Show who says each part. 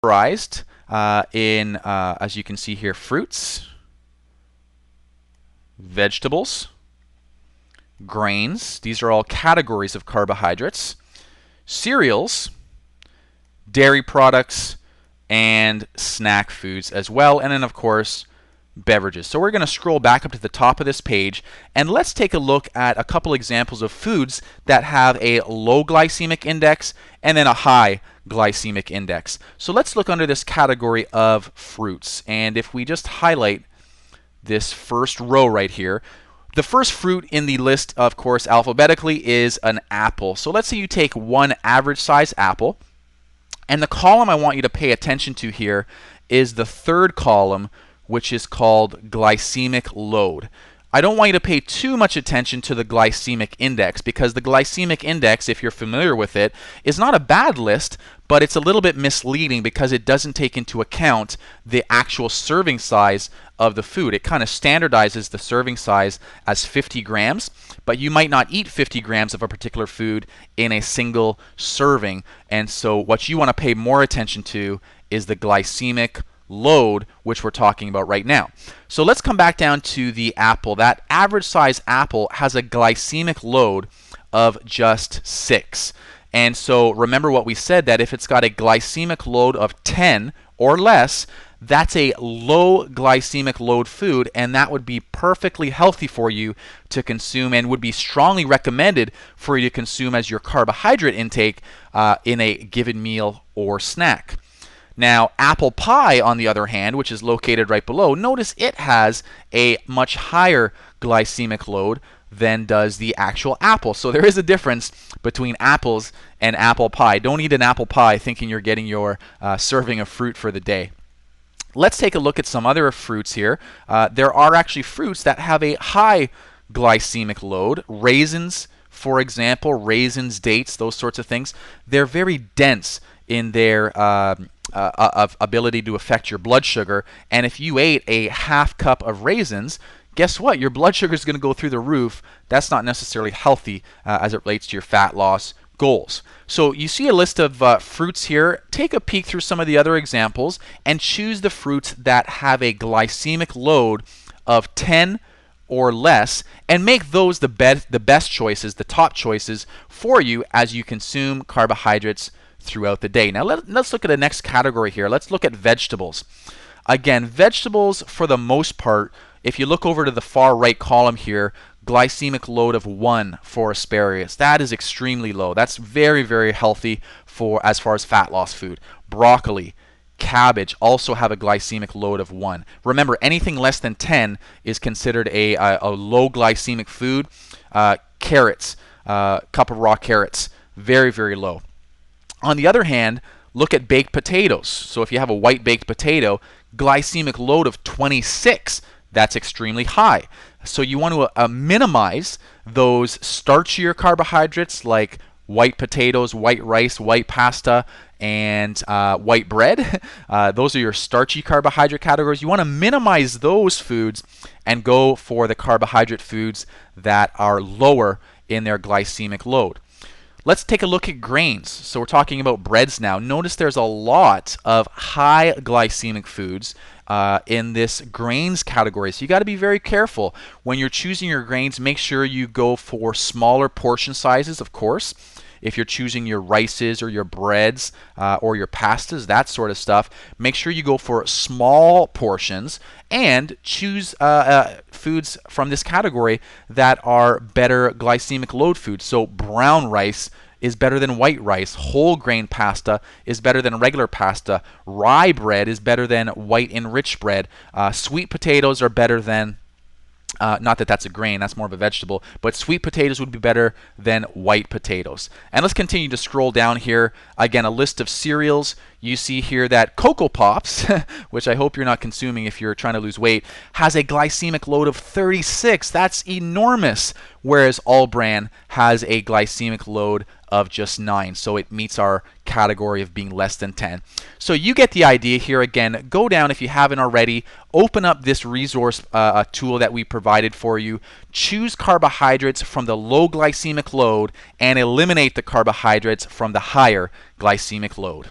Speaker 1: categorized in, as you can see here, fruits, vegetables, grains. These are all categories of carbohydrates. Cereals, dairy products, and snack foods as well. And then, of course, beverages. So we're going to scroll back up to the top of this page, and let's take a look at a couple examples of foods that have a low glycemic index and then a high glycemic index. So let's look under this category of fruits. And if we just highlight this first row right here, the first fruit in the list, of course, alphabetically is an apple. So let's say you take one average size apple, and the column I want you to pay attention to here is the third column, which is called glycemic load. I don't want you to pay too much attention to the glycemic index, because the glycemic index, if you're familiar with it, is not a bad list, but it's a little bit misleading because it doesn't take into account the actual serving size of the food. It kind of standardizes the serving size as 50 grams, but you might not eat 50 grams of a particular food in a single serving. And so what you want to pay more attention to is the glycemic load, which we're talking about right now. So let's come back down to the apple. That average size apple has a glycemic load of just 6. And so remember what we said, that if it's got a glycemic load of 10 or less, that's a low glycemic load food, and that would be perfectly healthy for you to consume and would be strongly recommended for you to consume as your carbohydrate intake in a given meal or snack. Now, apple pie, on the other hand, which is located right below, notice it has a much higher glycemic load than does the actual apple. So there is a difference between apples and apple pie. Don't eat an apple pie thinking you're getting your serving of fruit for the day. Let's take a look at some other fruits here. There are actually fruits that have a high glycemic load. Raisins, for example, raisins, dates, those sorts of things. They're very dense in their ability to affect your blood sugar. And if you ate a half cup of raisins, guess what? Your blood sugar is going to go through the roof. That's not necessarily healthy as it relates to your fat loss goals. So you see a list of fruits here. Take a peek through some of the other examples and choose the fruits that have a glycemic load of 10 or less, and make those the best choices, the top choices for you as you consume carbohydrates throughout the day. Now let's look at the next category here. Let's look at vegetables. Again, vegetables, for the most part, if you look over to the far right column here, glycemic load of 1 for asparagus. That is extremely low. That's very, very healthy for as far as fat loss food. Broccoli, cabbage also have a glycemic load of 1. Remember, anything less than 10 is considered a low glycemic food. Carrots, cup of raw carrots, very, very low. On the other hand, look at baked potatoes. So if you have a white baked potato, glycemic load of 26, that's extremely high. So you want to minimize those starchier carbohydrates like white potatoes, white rice, white pasta, and white bread. Those are your starchy carbohydrate categories. You want to minimize those foods and go for the carbohydrate foods that are lower in their glycemic load. Let's take a look at grains. So we're talking about breads now. Notice there's a lot of high glycemic foods in this grains category. So you got to be very careful when you're choosing your grains. Make sure you go for smaller portion sizes, of course. If you're choosing your rices or your breads or your pastas, that sort of stuff, make sure you go for small portions and choose foods from this category that are better glycemic load foods. So brown rice is better than white rice. Whole grain pasta is better than regular pasta. Rye bread is better than white enriched bread. Sweet potatoes are better than not that that's a grain, that's more of a vegetable, but sweet potatoes would be better than white potatoes. And let's continue to scroll down here. Again, a list of cereals. You see here that Cocoa Pops, which I hope you're not consuming if you're trying to lose weight, has a glycemic load of 36. That's enormous. Whereas All Bran has a glycemic load of just 9. So it meets our category of being less than 10. So you get the idea here. Again, go down if you haven't already. Open up this resource tool that we provided for you. Choose carbohydrates from the low glycemic load and eliminate the carbohydrates from the higher glycemic load.